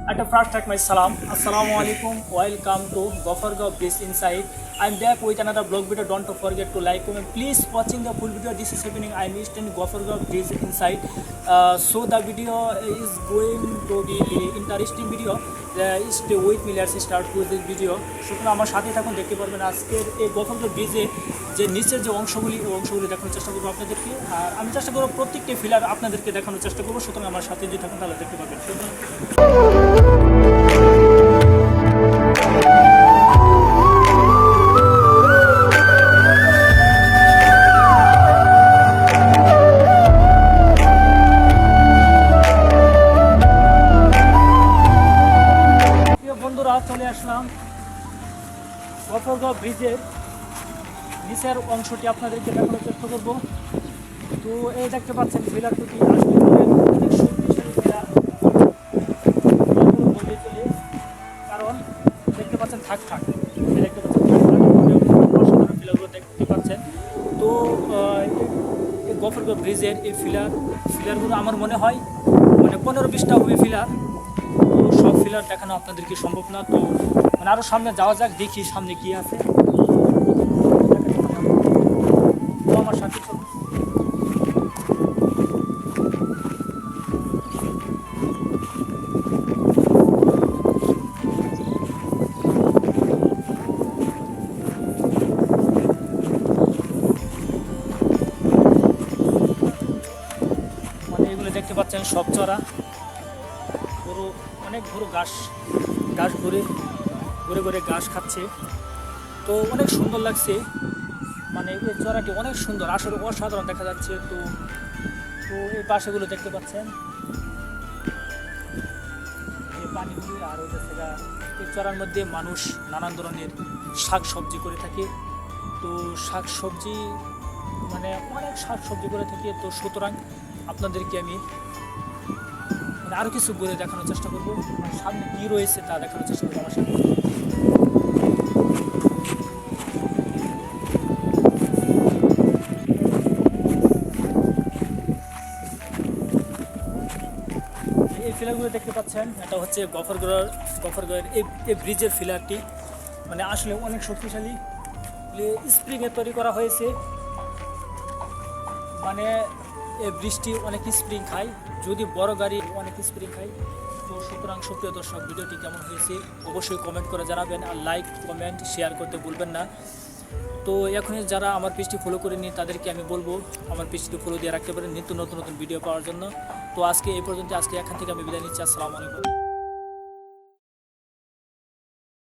At the first, take my salam. Assalamu alaikum. Welcome to Gophergaon Bridge Inside. I'm back with another blog video. Don't forget to like, comment. Please watching the full video. This is happening. I'm in Gophergaon Bridge Inside. So the video is going to be interesting video. Stay with me. Let's start with this video. সুতরাং আমার সাথে থাকুন, দেখতে পারবেন আজকের এই গফরগাঁও ব্রিজে যে নিচের যে অংশগুলি দেখানোর চেষ্টা করবো আপনাদেরকে। আর আমি চেষ্টা করবো প্রত্যেকটি ফিলার আপনাদেরকে দেখানোর চেষ্টা করবো। সুতরাং আমার সাথে যদি থাকুন তাহলে দেখতে পাবেন। সুতরাং বন্ধুরা, চলে আসলাম গফরগাঁও ব্রিজের নিচের অংশটি আপনাদেরকে দেখানোর চেষ্টা করবো। তো এই দেখতে পাচ্ছেন ফিলার দুটি আসলে অনেক শক্তিশালী ফিলার, চলে কারণ দেখতে পাচ্ছেন থাক দেখতে পাচ্ছেন অসাধারণ ফিলারগুলো দেখতে পাচ্ছেন। তো এই গফরগাঁও ব্রিজের এই ফিলারগুলো আমার মনে হয় মানে 15-20টা হবে ফিলার। তো সব ফিলার দেখানো আপনাদেরকে সম্ভব না। তো মানে আরও সামনে যাওয়া যাক, দেখি সামনে কি আছে। তো আমার সাথে চলুন। মানে এগুলো দেখতে পাচ্ছেন সব চড়া, অনেক বড় ঘাস ঘুরে ঘাস খাচ্ছে। তো অনেক সুন্দর লাগছে, মানে এই চড়াটি অনেক সুন্দর, আসলে অসাধারণ দেখা যাচ্ছে। তো এই পাশেগুলো দেখতে পাচ্ছেন এই পানিগুলি। আর হচ্ছে এই চড়ার মধ্যে মানুষ নানান ধরনের শাক সবজি করে থাকে। তো শাক সবজি মানে অনেক শাক সবজি করে থাকে। তো সুতরাং আপনাদেরকে আমি আরও কিছু ঘুরে দেখানোর চেষ্টা করবো, মানে সামনে কী রয়েছে তা দেখানোর চেষ্টা করবো আমার সাথে। এই ফিলারগুলো দেখতে পাচ্ছেন, এটা হচ্ছে গফরগাঁওয়ের এই ব্রিজের ফিলারটি। মানে আসলে অনেক শক্তিশালী, স্প্রিংয়ে তৈরি করা হয়েছে। মানে এই ব্রিজটি অনেক স্প্রিং খায়, যদি বড় গাড়ি অনেক স্প্রিং খায়। তো সুতরাং সুপ্রিয় দর্শক, ভিডিওটি কেমন হয়েছে অবশ্যই কমেন্ট করে জানাবেন, আর লাইক কমেন্ট শেয়ার করতে ভুলবেন না। তো এখনই যারা আমার পেজটি ফলো করেনি তাদেরকে আমি বলবো আমার পেজটি ফলো দিয়ে রাখতে পারেন নিত্য নতুন ভিডিও পাওয়ার জন্য। তো আজকে এই পর্যন্ত, আজকে এখান থেকে আমি বিদায় নিচ্ছি। আসসালামু আলাইকুম।